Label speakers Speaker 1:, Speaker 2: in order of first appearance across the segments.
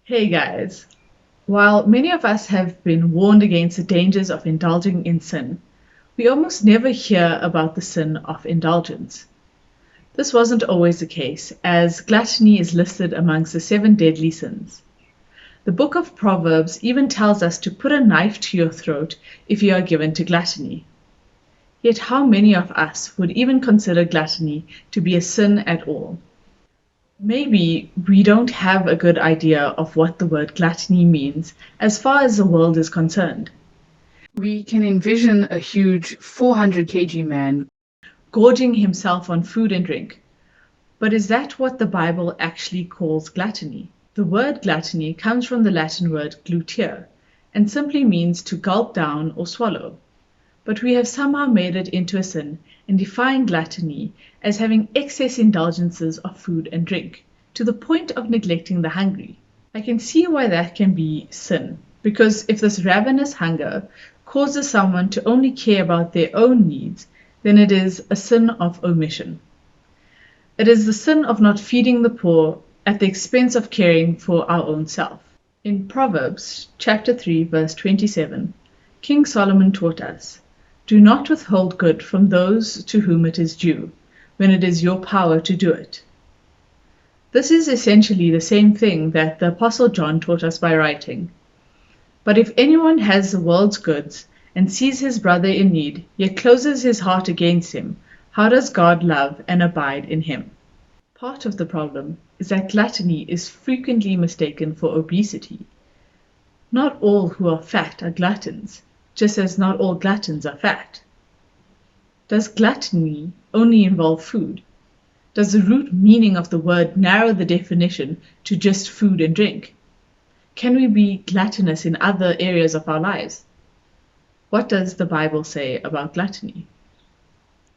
Speaker 1: Hey guys, while many of us have been warned against the dangers of indulging in sin, we almost never hear about the sin of indulgence. This wasn't always the case, as gluttony is listed amongst the 7 deadly sins. The book of Proverbs even tells us to put a knife to your throat if you are given to gluttony. Yet how many of us would even consider gluttony to be a sin at all? Maybe we don't have a good idea of what the word gluttony means as far as the world is concerned.
Speaker 2: We can envision a huge 400 kg man
Speaker 1: Gorging himself on food and drink. But is that what the Bible actually calls gluttony? The word gluttony comes from the Latin word glutere and simply means to gulp down or swallow. But we have somehow made it into a sin and define gluttony as having excess indulgences of food and drink, to the point of neglecting the hungry. I can see why that can be sin, because if this ravenous hunger causes someone to only care about their own needs, then it is a sin of omission. It is the sin of not feeding the poor at the expense of caring for our own self. In Proverbs chapter 3 verse 27, King Solomon taught us, "Do not withhold good from those to whom it is due, when it is your power to do it." This is essentially the same thing that the Apostle John taught us by writing, "But if anyone has the world's goods and sees his brother in need, yet closes his heart against him, how does God love and abide in him?" Part of the problem is that gluttony is frequently mistaken for obesity. Not all who are fat are gluttons, just as not all gluttons are fat. Does gluttony only involve food? Does the root meaning of the word narrow the definition to just food and drink? Can we be gluttonous in other areas of our lives? What does the Bible say about gluttony?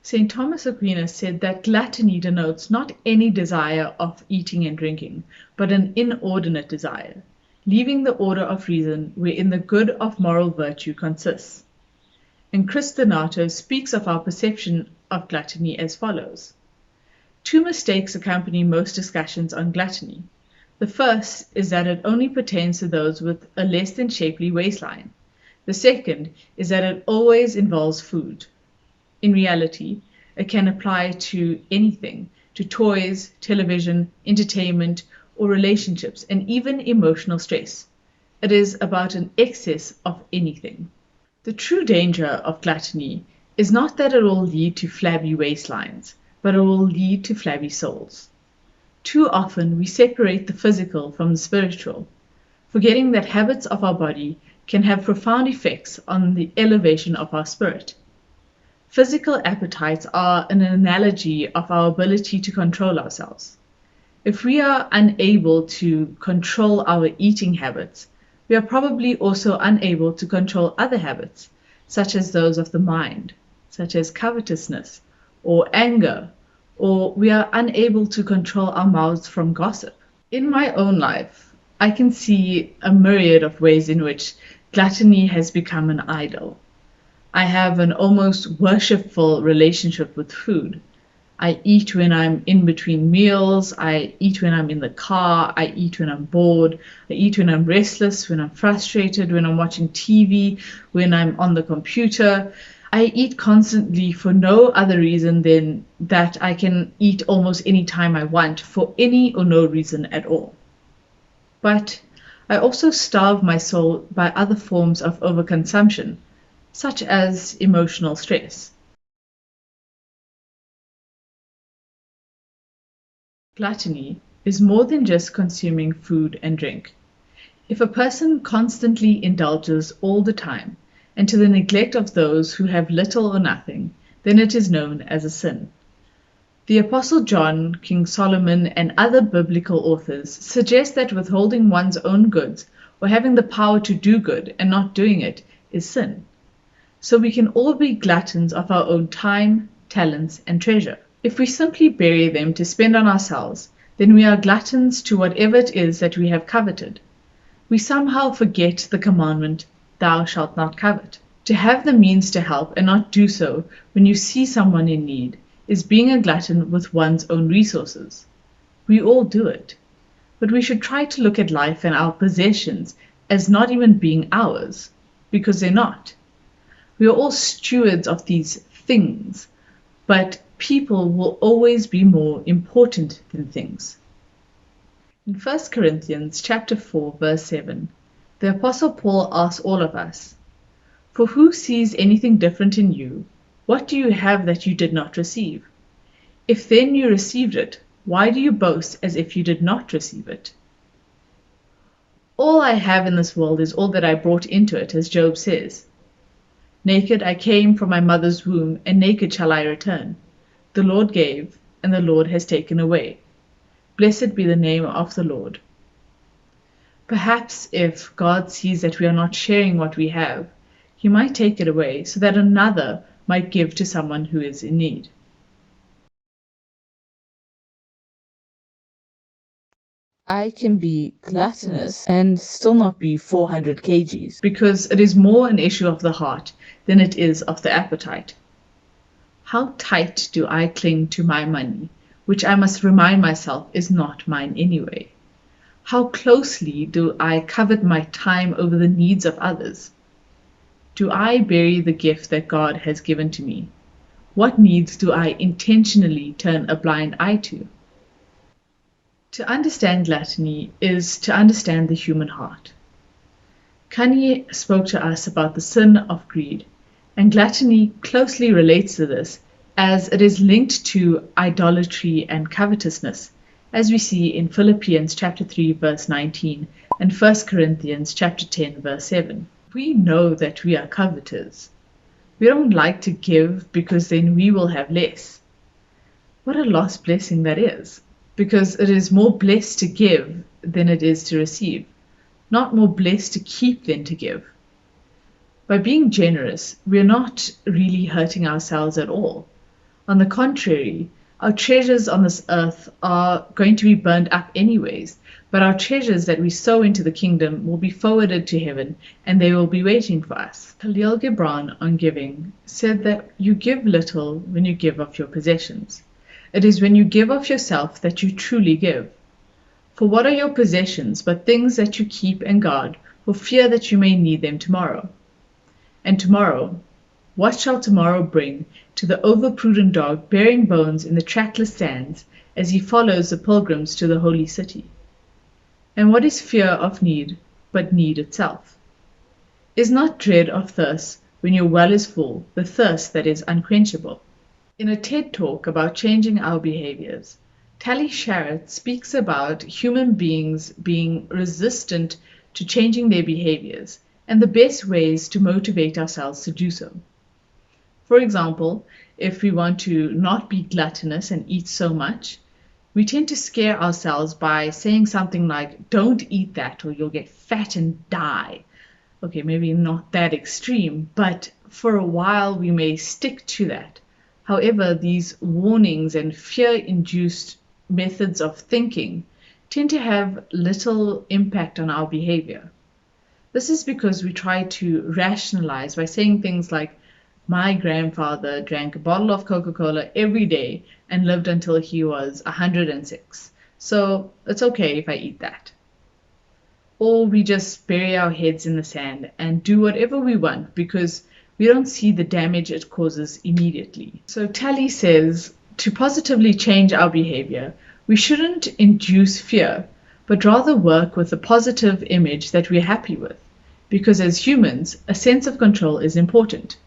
Speaker 1: St. Thomas Aquinas said that gluttony denotes not any desire of eating and drinking, but an inordinate desire, leaving the order of reason wherein the good of moral virtue consists. And Cresta speaks of our perception of gluttony as follows. Two mistakes accompany most discussions on gluttony. The first is that it only pertains to those with a less than shapely waistline. The second is that it always involves food. In reality, it can apply to anything, to toys, television, entertainment, or relationships, and even emotional stress. It is about an excess of anything. The true danger of gluttony is not that it will lead to flabby waistlines, but it will lead to flabby souls. Too often we separate the physical from the spiritual, forgetting that habits of our body can have profound effects on the elevation of our spirit. Physical appetites are an analogy of our ability to control ourselves. If we are unable to control our eating habits, we are probably also unable to control other habits, such as those of the mind, such as covetousness or anger, or we are unable to control our mouths from gossip. In my own life, I can see a myriad of ways in which gluttony has become an idol. I have an almost worshipful relationship with food. I eat when I'm in between meals, I eat when I'm in the car, I eat when I'm bored, I eat when I'm restless, when I'm frustrated, when I'm watching TV, when I'm on the computer. I eat constantly for no other reason than that I can eat almost any time I want for any or no reason at all. But I also starve my soul by other forms of overconsumption, such as emotional stress. Gluttony is more than just consuming food and drink. If a person constantly indulges all the time, and to the neglect of those who have little or nothing, then it is known as a sin. The Apostle John, King Solomon, and other biblical authors suggest that withholding one's own goods or having the power to do good and not doing it is sin. So we can all be gluttons of our own time, talents, and treasure. If we simply bury them to spend on ourselves, then we are gluttons to whatever it is that we have coveted. We somehow forget the commandment, "Thou shalt not covet." To have the means to help and not do so when you see someone in need is being a glutton with one's own resources. We all do it. but we should try to look at life and our possessions as not even being ours, because they're not. We are all stewards of these things, but people will always be more important than things. In 1 Corinthians chapter 4, verse 7, the Apostle Paul asks all of us, "For who sees anything different in you? What do you have that you did not receive? If then you received it, why do you boast as if you did not receive it?" All I have in this world is all that I brought into it, as Job says. Naked I came from my mother's womb, and naked shall I return. The Lord gave, and the Lord has taken away. Blessed be the name of the Lord. Perhaps if God sees that we are not sharing what we have, He might take it away so that another might give to someone who is in need.
Speaker 2: I can be gluttonous and still not be 400 kgs.
Speaker 1: Because it is more an issue of the heart than it is of the appetite. How tight do I cling to my money, which I must remind myself is not mine anyway? How closely do I covet my time over the needs of others? Do I bury the gift that God has given to me? What needs do I intentionally turn a blind eye to? To understand gluttony is to understand the human heart. Kanye spoke to us about the sin of greed, and gluttony closely relates to this as it is linked to idolatry and covetousness, as we see in Philippians chapter 3 verse 19 and 1 Corinthians chapter 10 verse 7. We know that we are covetous. We don't like to give because then we will have less. What a lost blessing that is, because it is more blessed to give than it is to receive, not more blessed to keep than to give. By being generous, we are not really hurting ourselves at all. On the contrary, our treasures on this earth are going to be burned up anyways, but our treasures that we sow into the kingdom will be forwarded to heaven, and they will be waiting for us. Khalil Gibran on giving said that you give little when you give of your possessions. It is when you give of yourself that you truly give. For what are your possessions but things that you keep and guard, for fear that you may need them tomorrow? And tomorrow, what shall tomorrow bring to the overprudent dog bearing bones in the trackless sands as he follows the pilgrims to the holy city? And what is fear of need but need itself? Is not dread of thirst when your well is full the thirst that is unquenchable? In a TED Talk about changing our behaviors, Tali Sharot speaks about human beings being resistant to changing their behaviors and the best ways to motivate ourselves to do so. For example, if we want to not be gluttonous and eat so much, we tend to scare ourselves by saying something like, "Don't eat that or you'll get fat and die." Okay, maybe not that extreme, but for a while we may stick to that. However, these warnings and fear-induced methods of thinking tend to have little impact on our behavior. This is because we try to rationalize by saying things like, "My grandfather drank a bottle of Coca-Cola every day and lived until he was 106, so it's okay if I eat that." Or we just bury our heads in the sand and do whatever we want because we don't see the damage it causes immediately. So Tali says, to positively change our behavior, we shouldn't induce fear, but rather work with a positive image that we're happy with, because as humans, a sense of control is important.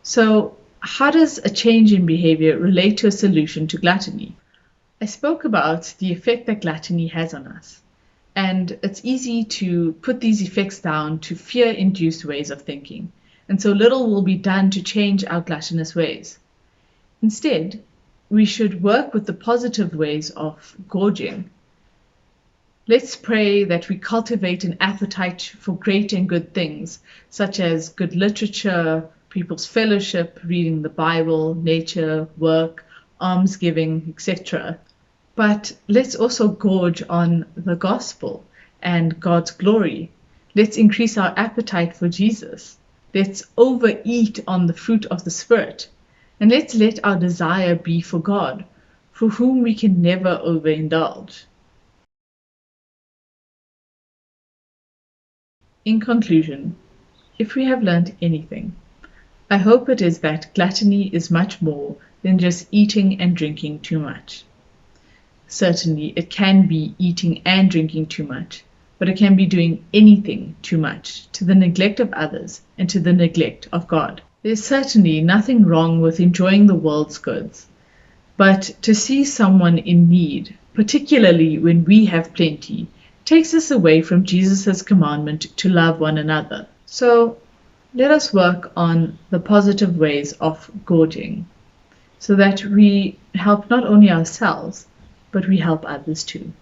Speaker 1: So how does a change in behavior relate to a solution to gluttony? I spoke about the effect that gluttony has on us, and it's easy to put these effects down to fear-induced ways of thinking, and so little will be done to change our gluttonous ways. Instead, we should work with the positive ways of gorging. Let's pray that we cultivate an appetite for great and good things, such as good literature, people's fellowship, reading the Bible, nature, work, almsgiving, etc. But let's also gorge on the gospel and God's glory. Let's increase our appetite for Jesus. Let's overeat on the fruit of the Spirit. And let's let our desire be for God, for whom we can never overindulge. In conclusion, if we have learned anything, I hope it is that gluttony is much more than just eating and drinking too much. Certainly, it can be eating and drinking too much, but it can be doing anything too much, to the neglect of others and to the neglect of God. There's certainly nothing wrong with enjoying the world's goods, but to see someone in need, particularly when we have plenty, takes us away from Jesus' commandment to love one another. So let us work on the positive ways of gorging, so that we help not only ourselves, but we help others too.